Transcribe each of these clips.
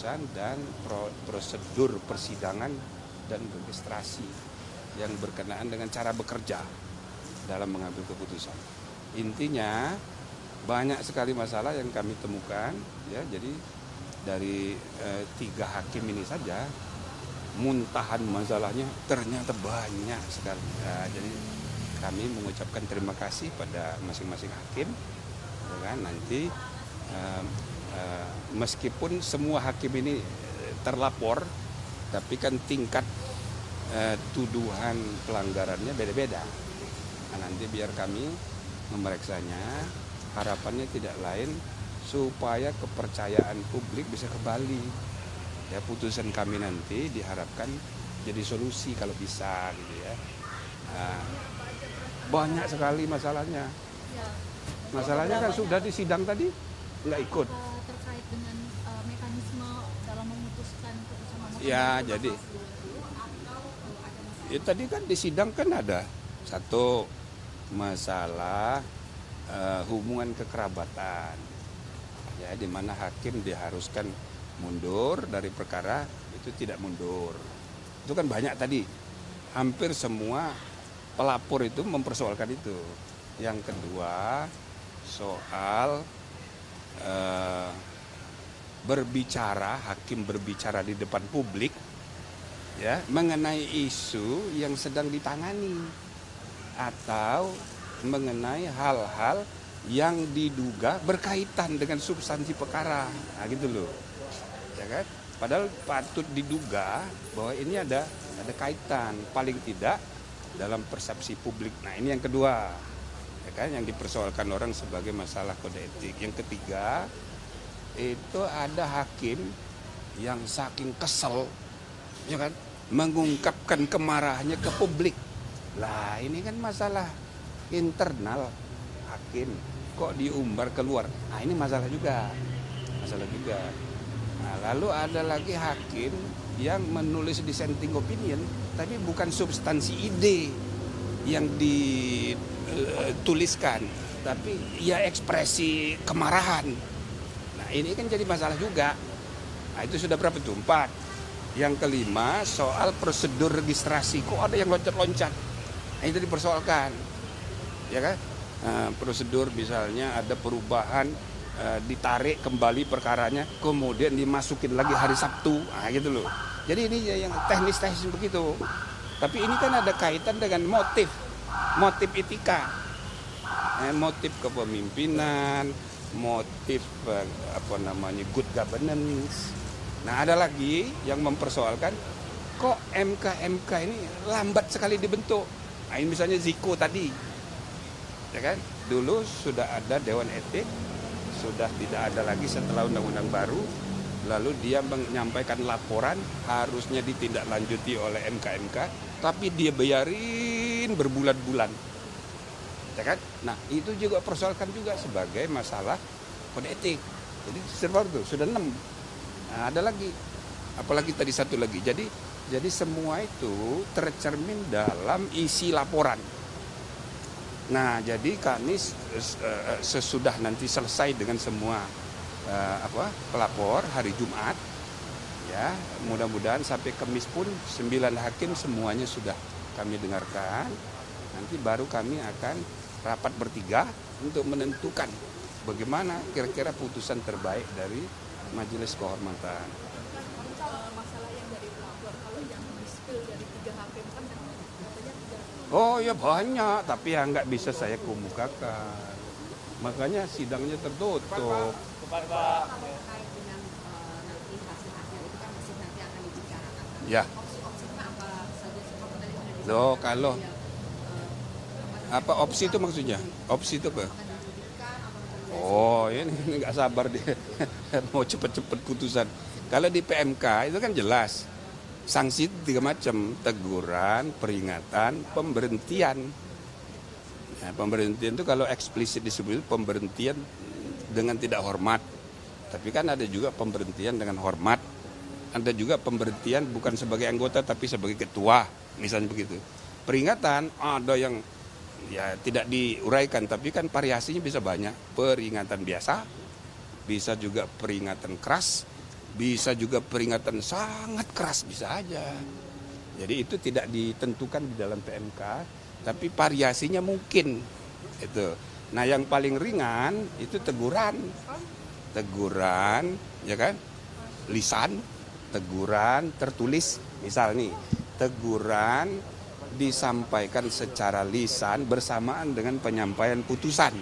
keputusan dan prosedur persidangan dan registrasi yang berkenaan dengan cara bekerja dalam mengambil keputusan. Intinya banyak sekali masalah yang kami temukan, ya. Jadi dari 3 hakim ini saja muntahan masalahnya ternyata banyak sekali. Nah, jadi kami mengucapkan terima kasih pada masing-masing hakim, ya kan? Nanti meskipun semua hakim ini terlapor, tapi kan tingkat tuduhan pelanggarannya beda-beda. Nah, nanti biar kami memeriksanya, harapannya tidak lain supaya kepercayaan publik bisa kembali. Ya, putusan kami nanti diharapkan jadi solusi kalau bisa, gitu ya. Nah, banyak sekali masalahnya. Masalahnya kan sudah di sidang tadi nggak ikut. Terkait dengan mekanisme dalam memutuskan putusan nomor Ya, jadi tadi kan di sidang kan ada satu masalah hubungan kekerabatan, ya, di mana hakim diharuskan mundur dari perkara itu tidak mundur. Itu kan banyak tadi, hampir semua pelapor itu mempersoalkan itu. Yang kedua soal hakim berbicara di depan publik, ya, mengenai isu yang sedang ditangani atau mengenai hal-hal yang diduga berkaitan dengan substansi perkara, nah, gitu loh, ya kan? Padahal patut diduga bahwa ini ada kaitan paling tidak dalam persepsi publik. Nah, ini yang kedua, ya kan, yang dipersoalkan orang sebagai masalah kode etik. Yang ketiga itu ada hakim yang saking kesel, ya kan, mengungkapkan kemarahannya ke publik. Lah, ini kan masalah internal hakim, kok diumbar keluar. Nah, ini masalah juga. Nah, lalu ada lagi hakim yang menulis dissenting opinion, tapi bukan substansi ide yang dituliskan, tapi ya ekspresi kemarahan. Nah, ini kan jadi masalah juga. Nah, itu sudah berapa tuh? 4. Yang kelima soal prosedur registrasi, kok ada yang loncat-loncat. Nah, itu dipersoalkan, ya kan? Prosedur misalnya ada perubahan, ditarik kembali perkaranya, kemudian dimasukin lagi hari Sabtu, nah, gitu loh. Jadi ini yang teknis-teknis begitu. Tapi ini kan ada kaitan dengan motif etika, motif kepemimpinan, motif good governance. Nah, ada lagi yang mempersoalkan kok MK ini lambat sekali dibentuk. Nah, ini misalnya Ziko tadi, ya kan? Dulu sudah ada Dewan Etik, sudah tidak ada lagi setelah undang-undang baru. Lalu dia menyampaikan laporan, harusnya ditindaklanjuti oleh MK, tapi dia bayarin berbulan-bulan, ya kan? Nah, itu juga persoalkan juga sebagai masalah kode etik. Jadi sudah 6. Nah, ada lagi, apalagi tadi satu lagi. Jadi semua itu tercermin dalam isi laporan. Nah, jadi kami sesudah nanti selesai dengan semua pelapor hari Jumat, ya, mudah-mudahan sampai Kamis pun 9 hakim semuanya sudah kami dengarkan. Nanti baru kami akan rapat bertiga untuk menentukan bagaimana kira-kira putusan terbaik dari Majelis Kehormatan. masalah yang dari pelapor, kalau yang di-spill dari 3 hakim kan katanya tidak. Oh ya banyak, tapi ya nggak bisa saya kemukakan. Makanya sidangnya tertutup. Terkait dengan nanti hasil-hasil itu kan masih nanti akan dibicarakan. Ya. Opsi-opsinya apa saja? Seperti tadi sudah disebutkan. Loh, kalau apa opsi itu maksudnya? Opsi itu apa? Oh, ini nggak sabar dia mau cepet-cepet putusan. Kalau di PMK itu kan jelas sanksi 3 macam: teguran, peringatan, pemberhentian. Nah, pemberhentian itu kalau eksplisit disebut pemberhentian dengan tidak hormat. Tapi kan ada juga pemberhentian dengan hormat. Ada juga pemberhentian bukan sebagai anggota tapi sebagai ketua, misalnya begitu. Peringatan ada yang ya tidak diuraikan, tapi kan variasinya bisa banyak. Peringatan biasa, bisa juga peringatan keras, bisa juga peringatan sangat keras, bisa aja. Jadi itu tidak ditentukan di dalam PMK, tapi variasinya mungkin itu. Nah yang paling ringan itu teguran, ya kan, lisan, teguran tertulis, misal nih, teguran disampaikan secara lisan bersamaan dengan penyampaian putusan.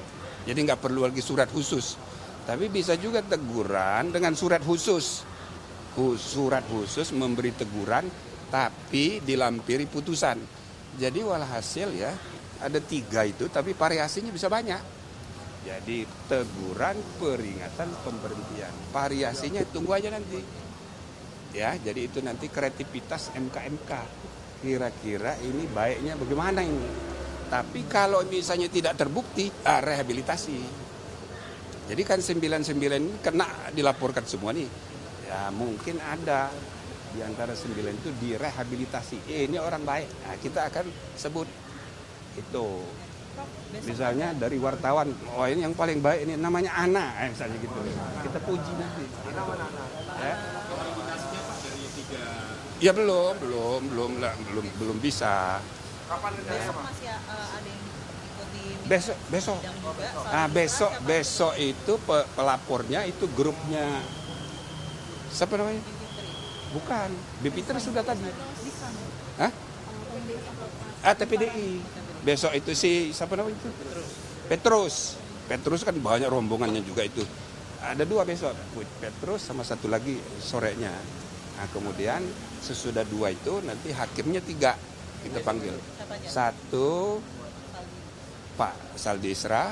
Jadi nggak perlu lagi surat khusus. Tapi bisa juga teguran dengan surat khusus. Surat khusus memberi teguran tapi dilampiri putusan. Jadi walhasil ya ada 3 itu tapi variasinya bisa banyak. Jadi teguran, peringatan, pemberhentian. Variasinya tunggu aja nanti. Ya, jadi itu nanti kreativitas MK-MK. Kira-kira ini baiknya bagaimana ini. Tapi kalau misalnya tidak terbukti, rehabilitasi. Jadi kan 99 ini kena dilaporkan semua nih. Ya mungkin ada di antara 9 itu direhabilitasi. Ini orang baik. Nah, kita akan sebut itu. Misalnya dari wartawan, oh ini yang paling baik ini namanya Ana, misalnya gitu. Kita puji nanti. Ya. Ya belum bisa. Kapan besok masih ada yang ikuti Besok. Nah, besok itu pelapornya itu grupnya siapa namanya? Bukan, Bipiter sudah tadi. Hah? TPDI. Besok itu siapa namanya itu? Petrus kan banyak rombongannya juga itu. Ada 2 besok, Petrus sama satu lagi sorenya. Nah, kemudian sesudah 2 itu nanti hakimnya 3 kita panggil. 1 Pak Saldi Isra,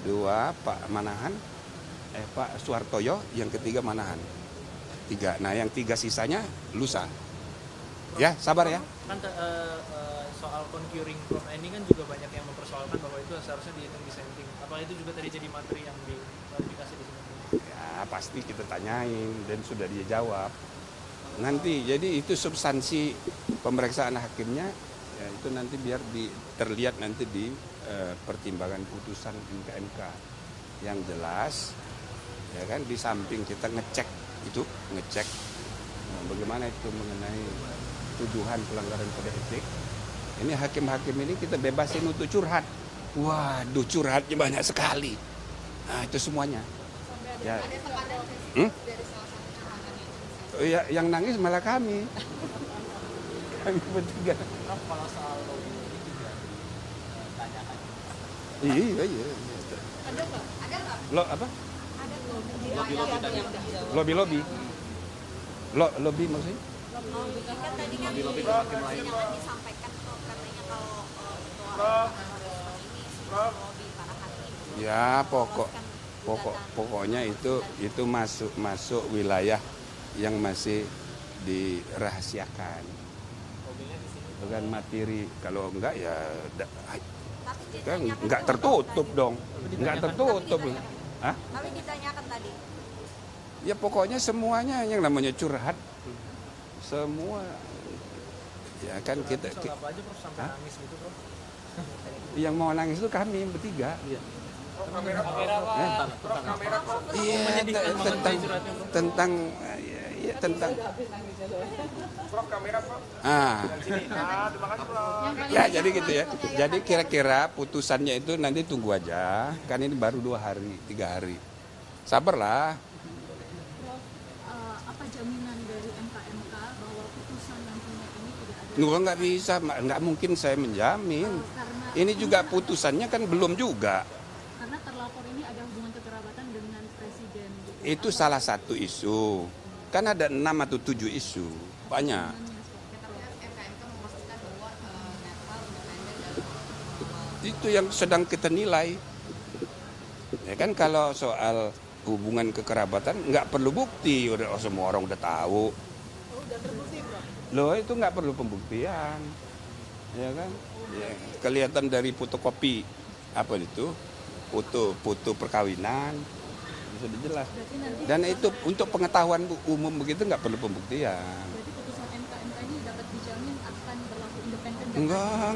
2 Pak Manahan, Pak Suhartoyo, yang ketiga Manahan. 3. Nah, yang 3 sisanya lusa. Ya, sabar ya. Kan soal concurring from ini kan juga banyak yang mempersoalkan bahwa itu seharusnya dihitung dissenting. Apakah itu juga tadi jadi materi yang diklarifikasi di sini? Ya, pasti kita tanyain dan sudah dia jawab. Nanti jadi itu substansi pemeriksaan hakimnya ya, itu nanti biar terlihat nanti di pertimbangan putusan MK. Yang jelas ya kan di samping kita ngecek bagaimana itu mengenai tuduhan pelanggaran kode etik. Ini hakim-hakim ini kita bebasin untuk curhat. Waduh, curhatnya banyak sekali. Nah, itu semuanya. Ya. Ada tekanan dari salah satu tahanan Ya, yang nangis malah kami. Kami bertiga. Kalau soal lobby ini juga ditanyakan. Iya. Ada nggak? Lo apa? Ada Lobby. Lobby maksudnya? kan tadi kan di persidangan disampaikan kok katanya kalau ketua ini lobby para hakim. Ya, pokoknya itu masuk wilayah yang masih dirahasiakan. Bukan materi, kalau enggak ya kan enggak tertutup dong. Enggak tertutup. Hah? Tapi ditanyakan tadi. Ya pokoknya semuanya yang namanya curhat semua ya kan kita Soal apa aja Prof sampai nangis gitu Prof? yang mau nangis itu kami bertiga. Iya, tentang ya jadi gitu ya. Jadi kira-kira putusannya itu nanti tunggu aja. Kan ini baru 2 hari, 3 hari. Sabarlah. Apa jaminan dari MK bahwa putusan nantinya ini tidak ada? Nggak bisa, nggak mungkin saya menjamin. Ini juga putusannya kan belum juga. Karena terlapor ini ada hubungan kekerabatan dengan presiden. Itu salah satu isu. Kan ada 6 atau 7 isu. Banyak. MKMK memastikan bahwa netral, independen dan Itu yang sedang kita nilai. Ya kan kalau soal hubungan kekerabatan nggak perlu bukti. Semua orang udah tahu. Loh itu nggak perlu pembuktian. Ya kan? Ya, kelihatan dari fotokopi apa itu? Foto perkawinan. Sudah jelas. Dan itu untuk pengetahuan umum begitu nggak perlu pembuktian. Berarti putusan MK ini dapat dijamin akan berlaku independen dan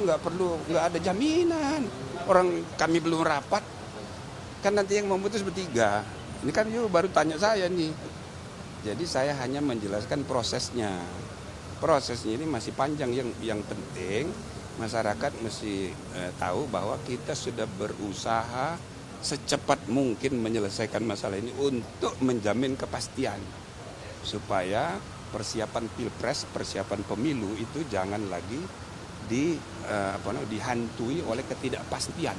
Nggak perlu, nggak ada jaminan. Orang kami belum rapat, kan nanti yang memutus bertiga. Ini kan baru tanya saya nih. Jadi saya hanya menjelaskan prosesnya. Prosesnya ini masih panjang, yang penting masyarakat mesti tahu bahwa kita sudah berusaha secepat mungkin menyelesaikan masalah ini untuk menjamin kepastian supaya persiapan pilpres, persiapan pemilu itu jangan lagi dihantui oleh ketidakpastian.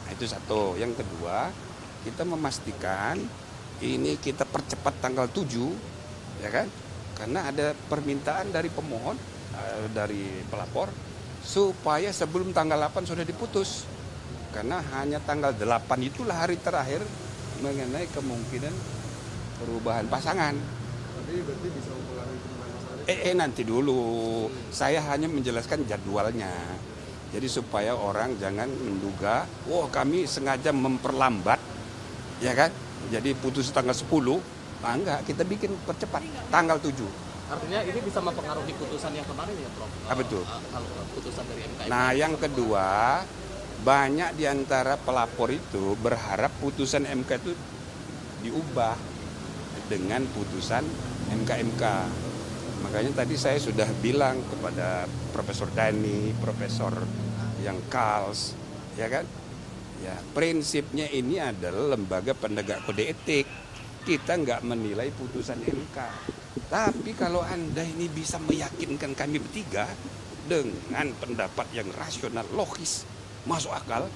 Nah, itu satu. Yang kedua, kita memastikan ini kita percepat tanggal 7, ya kan? Karena ada permintaan dari pemohon, dari pelapor, supaya sebelum tanggal 8 sudah diputus. Karena hanya tanggal 8 itulah hari terakhir mengenai kemungkinan perubahan pasangan. Tapi berarti bisa mempengaruhi masalah. Nanti dulu. Saya hanya menjelaskan jadwalnya. Jadi supaya orang jangan menduga, wah kami sengaja memperlambat, ya kan? Jadi putus tanggal 10, enggak, kita bikin percepat tanggal 7. Artinya ini bisa mempengaruhi putusan yang kemarin ya, Prof? Apa itu? Kalau putusan dari MK. Nah, yang kedua, banyak di antara pelapor itu berharap putusan MK itu diubah dengan putusan MK. Makanya tadi saya sudah bilang kepada Profesor Dani, Profesor yang Kals, ya kan? Ya, prinsipnya ini adalah lembaga penegak kode etik. Kita nggak menilai putusan MK. Tapi kalau Anda ini bisa meyakinkan kami bertiga dengan pendapat yang rasional, logis, masuk akal,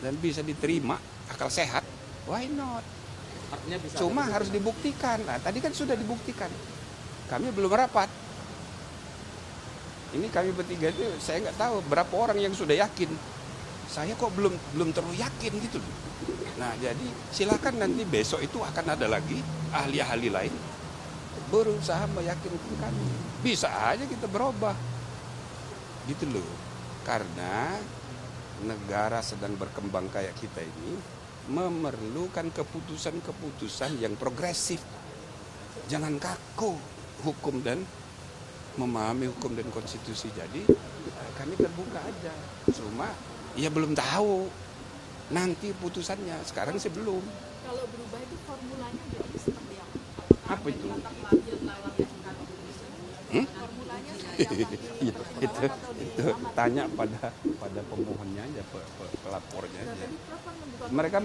dan bisa diterima, akal sehat, why not? Artinya bisa. Cuma harus dibuktikan. Nah, tadi kan sudah dibuktikan. Kami belum rapat. Ini kami bertiga itu saya nggak tahu berapa orang yang sudah yakin. Saya kok belum terlalu yakin gitu loh. Nah, jadi silakan nanti besok itu akan ada lagi ahli-ahli lain berusaha meyakinkan kami. Bisa aja kita berubah. Gitu loh. Karena negara sedang berkembang kayak kita ini memerlukan keputusan-keputusan yang progresif. Jangan kaku hukum dan memahami hukum dan konstitusi. Jadi kami terbuka aja. Cuma ya belum tahu nanti putusannya. Sekarang sih belum. Kalau berubah itu formulanya jadi seperti apa? Apa itu? Tetap lanjut lewat MK keputusan. Formulanya seperti apa? Ya, itu tanya pada pemohonnya aja, pelapornya aja. Tadi Prof kan membuka Mereka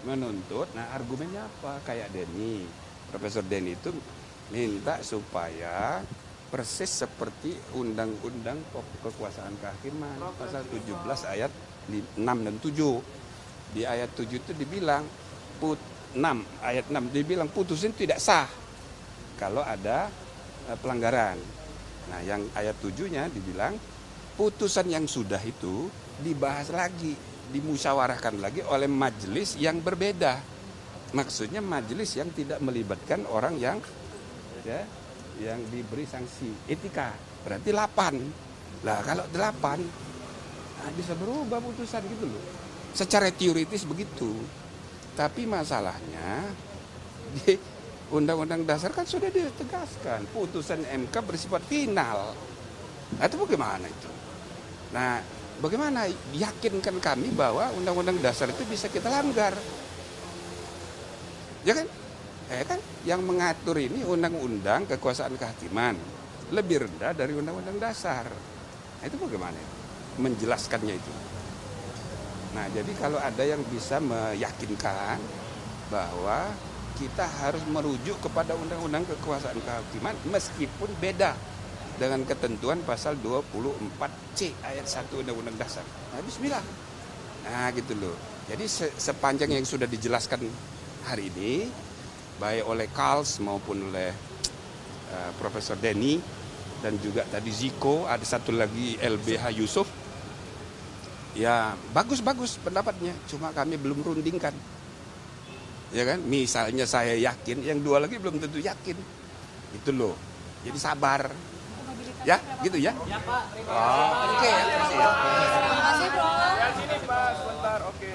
menuntut. Nah, argumennya apa? Kayak Denny, Profesor Denny itu minta supaya persis seperti Undang-Undang Kekuasaan Kehakiman pasal 17 ayat 6 dan 7. Di ayat 7 itu dibilang ayat 6 dibilang putusan tidak sah kalau ada pelanggaran. Nah, yang ayat 7-nya dibilang putusan yang sudah itu dibahas lagi, dimusyawarahkan lagi oleh majelis yang berbeda. Maksudnya majelis yang tidak melibatkan orang yang diberi sanksi etika. Berarti 8. Lah kalau 8 bisa berubah putusan gitu loh. Secara teoritis begitu. Tapi masalahnya di Undang-Undang Dasar kan sudah ditegaskan putusan MK bersifat final. Nah, itu bagaimana itu? Nah, bagaimana yakinkan kami bahwa Undang-Undang Dasar itu bisa kita langgar? Ya kan? Kan yang mengatur ini Undang-Undang Kekuasaan Kehakiman lebih rendah dari Undang-Undang Dasar. Nah, itu bagaimana menjelaskannya itu? Nah, jadi kalau ada yang bisa meyakinkan bahwa kita harus merujuk kepada Undang-Undang Kekuasaan Kehakiman meskipun beda dengan ketentuan pasal 24C ayat 1 Undang-Undang Dasar. Nah, bismillah. Nah, gitu loh. Jadi sepanjang yang sudah dijelaskan hari ini baik oleh Kals maupun oleh Profesor Denny dan juga tadi Ziko, ada satu lagi LBH Yusuf. Ya, bagus-bagus pendapatnya, cuma kami belum rundingkan. Ya kan? Misalnya saya yakin, yang dua lagi belum tentu yakin. Itu loh. Jadi sabar. Ya, gitu ya. Ya, Pak. Oke, terima kasih ya. Terima kasih, Bro. Ya, sini Pak, sebentar. Oke.